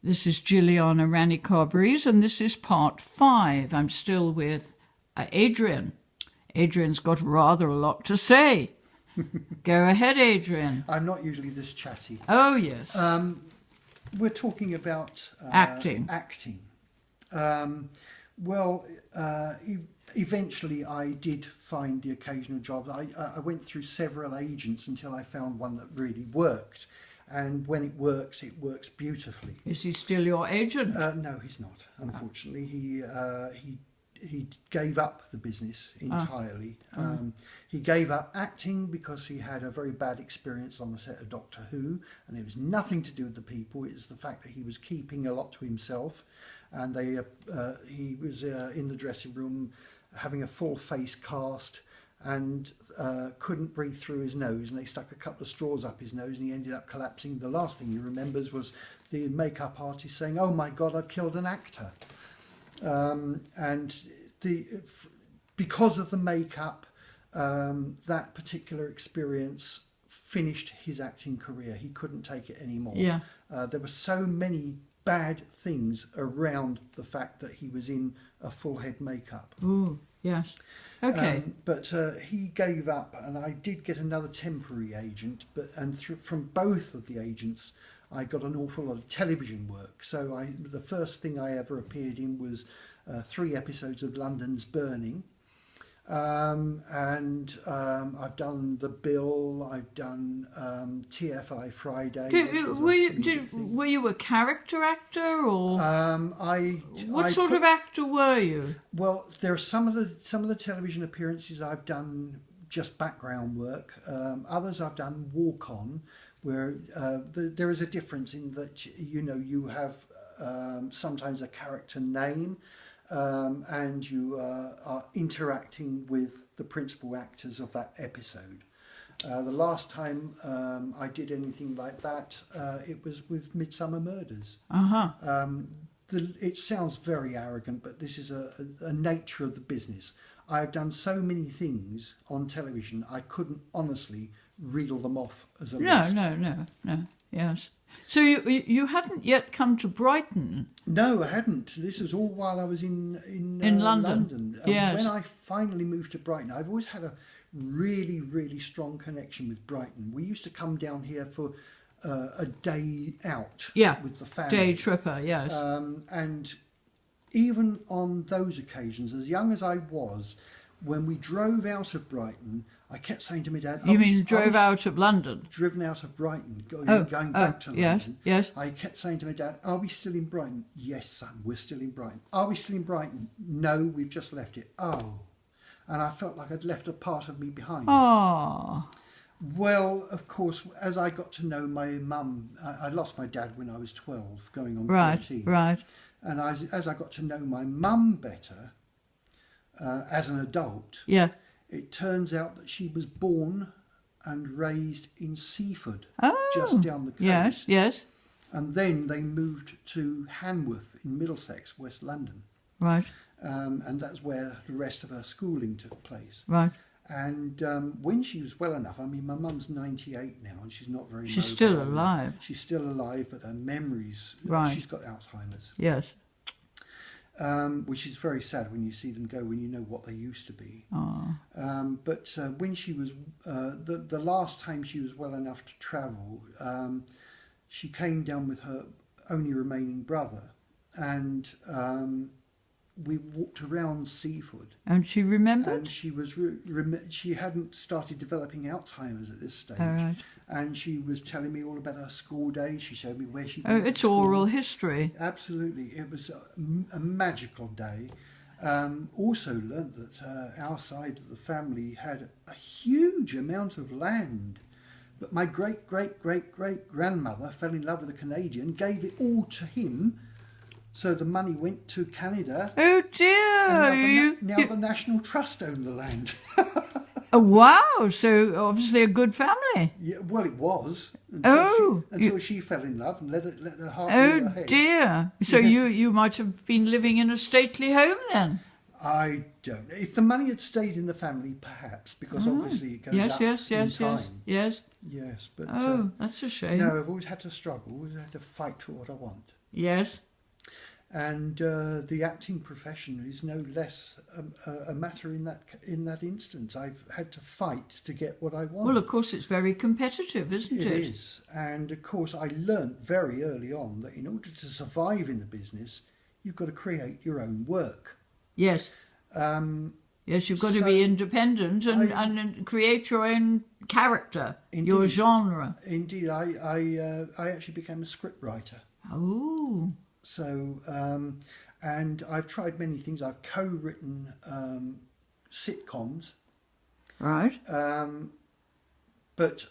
This is Jilliana Ranicar-Breese, and this is part 5. I'm still with Adrian. Adrian's got rather a lot to say. Go ahead, Adrian. I'm not usually this chatty. Oh, yes. We're talking about Acting. Eventually I did find the occasional job. I went through several agents until I found one that really worked. And when it works beautifully. Is he still your agent? No, he's not. Unfortunately, he gave up the business entirely. He gave up acting because he had a very bad experience on the set of Doctor Who, and it was nothing to do with the people. It was the fact that he was keeping a lot to himself, and he was in the dressing room having a full face cast, and couldn't breathe through his nose, and they stuck a couple of straws up his nose and he ended up collapsing. The last thing he remembers was the makeup artist saying, "Oh my God, I've killed an actor." Because of the makeup, that particular experience finished his acting career. He couldn't take it anymore. Yeah. There were so many bad things around the fact that he was in a full head makeup. Ooh, yes. Okay. But he gave up, and I did get another temporary agent. From both of the agents, I got an awful lot of television work. So the first thing I ever appeared in was 3 episodes of London's Burning, and I've done The Bill. I've done TFI Friday. Were you a character actor, or what sort of actor were you? Well, there are some of the television appearances I've done just background work. Others I've done walk on, where there is a difference in that you have sometimes a character name. And you are interacting with the principal actors of that episode. The last time I did anything like that, it was with Midsummer Murders. It sounds very arrogant, but this is a nature of the business. I have done so many things on television, I couldn't honestly reel them off as a list. No. Yes. So you hadn't yet come to Brighton? No, I hadn't. This was all while I was in London. Yes. When I finally moved to Brighton, I've always had a really, really strong connection with Brighton. We used to come down here for a day out with the family. Day tripper, yes. And even on those occasions, as young as I was, when we drove out of Brighton, I kept saying to my dad... You mean drove out of London? Driven out of Brighton, going back to London. Yes. I kept saying to my dad, "Are we still in Brighton?" "Yes, son, we're still in Brighton." "Are we still in Brighton?" "No, we've just left it." "Oh." And I felt like I'd left a part of me behind. Oh. Well, of course, as I got to know my mum, I lost my dad when I was 12, going on 14. Right. And as I got to know my mum better, as an adult... Yeah. It turns out that she was born and raised in Seaford, Oh, just down the coast. Yes. And then they moved to Hanworth in Middlesex, West London. Right. And that's where the rest of her schooling took place. Right. And when she was well enough, I mean, my mum's 98 now, and she's not very She's mobile. still alive. She's still alive, but her memories... Right. She's got Alzheimer's. Yes. Which is very sad when you see them go, when you know what they used to be. Oh. But when she was, the last time she was well enough to travel, she came down with her only remaining brother, and we walked around Seaford. And she remembered? And she was she hadn't started developing Alzheimer's at this stage. All right. And she was telling me all about her school days. She showed me where she Oh, went to it's school. oral history. Absolutely. It was a magical day. Also learnt that our side of the family had a huge amount of land. But my great-great-great-great-grandmother fell in love with a Canadian, gave it all to him. So the money went to Canada. Oh dear! And now the National Trust own the land. Oh, wow! So obviously a good family. Yeah, well, it was until she fell in love and let her heart leave her head. Oh dear! So you might have been living in a stately home then. I don't know. If the money had stayed in the family, perhaps, because obviously it goes up in time. Yes. Yes, but that's a shame. no, I've always had to struggle. Always had to fight for what I want. Yes. And the acting profession is no less a matter in that instance. I've had to fight to get what I want. Well, of course, it's very competitive, isn't it? It is. And of course, I learnt very early on that in order to survive in the business, you've got to create your own work. Yes. Yes, you've got to be independent and create your own character, your genre. Indeed, I actually became a script writer. Oh. So, and I've tried many things. I've co-written sitcoms. Right. But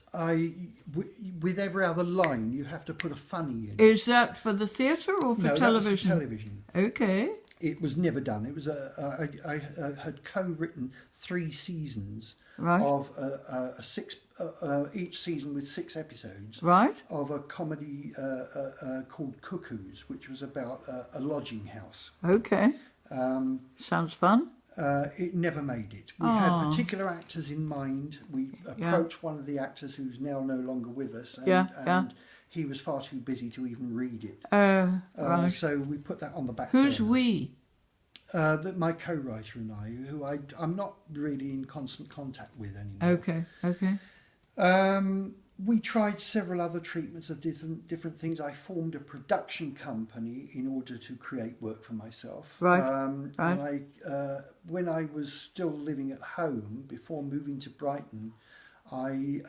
with every other line, you have to put a funny in. Is that for the theatre or for television? television? That was for television. Okay. It was never done. It was I had co-written 3 seasons of each season with 6 episodes. Right. Of a comedy called Cuckoos, which was about a lodging house. Okay. Sounds fun. It never made it. We had particular actors in mind. We approached one of the actors who's now no longer with us, and he was far too busy to even read it. Right. So we put that on the back Who's burner. we? My co-writer and I, who I'm not really in constant contact with anymore. Okay, okay. We tried several other treatments of different things. I formed a production company in order to create work for myself. Right. And when I was still living at home, before moving to Brighton, I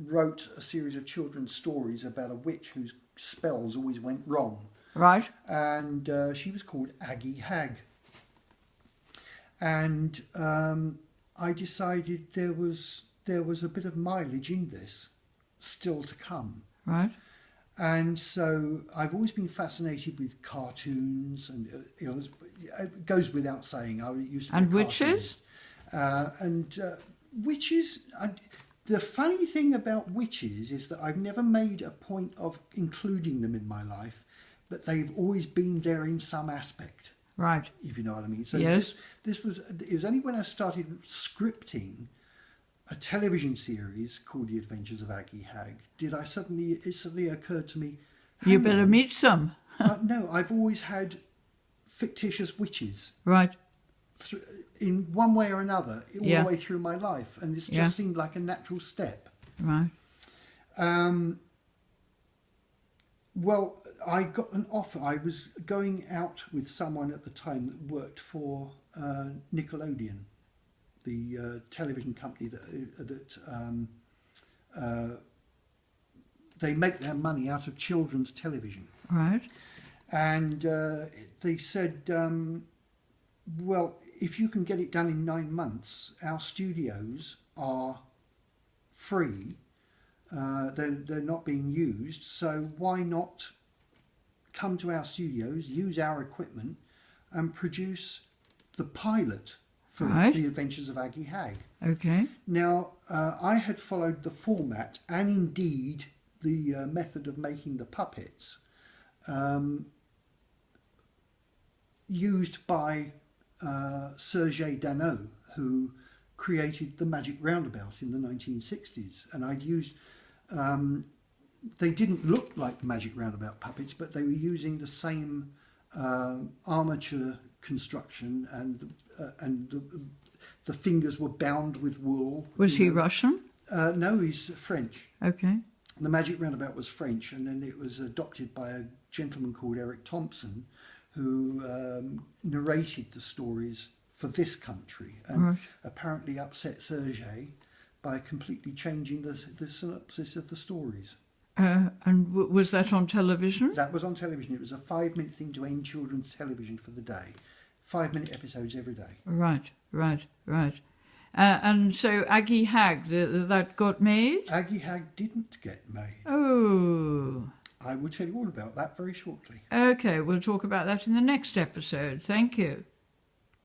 wrote a series of children's stories about a witch whose spells always went wrong. Right. And she was called Aggie Hag. And I decided there was a bit of mileage in this still to come. Right. And so I've always been fascinated with cartoons, and it goes without saying. I used to be a witches. Witches. The funny thing about witches is that I've never made a point of including them in my life, but they've always been there in some aspect. Right. If you know what I mean. So yes. It was only when I started scripting a television series called The Adventures of Aggie Hag it suddenly occurred to me, you better meet some. No, I've always had fictitious witches. Right. In one way or another, all the way through my life, and this just seemed like a natural step. Right. Well, I got an offer. I was going out with someone at the time that worked for Nickelodeon, the television company that they make their money out of children's television. Right. And they said, well, if you can get it done in 9 months, our studios are free. They're not being used, so why not come to our studios, use our equipment, and produce the pilot for The Adventures of Aggie Hag. Okay. Now, I had followed the format and indeed the method of making the puppets used by Serge Danot, who created the Magic Roundabout in the 1960s. And I'd used... they didn't look like Magic Roundabout puppets, but they were using the same armature construction, and the fingers were bound with wool. Was he Russian? No, he's French. Okay. The Magic Roundabout was French, and then it was adopted by a gentleman called Eric Thompson, who narrated the stories for this country, and apparently upset Serge by completely changing the synopsis of the stories. And was that on television? That was on television. It was a 5-minute thing to end children's television for the day. 5-minute episodes every day. Right. And so Aggie Hag, that got made? Aggie Hag didn't get made. Oh. I will tell you all about that very shortly. Okay, we'll talk about that in the next episode. Thank you.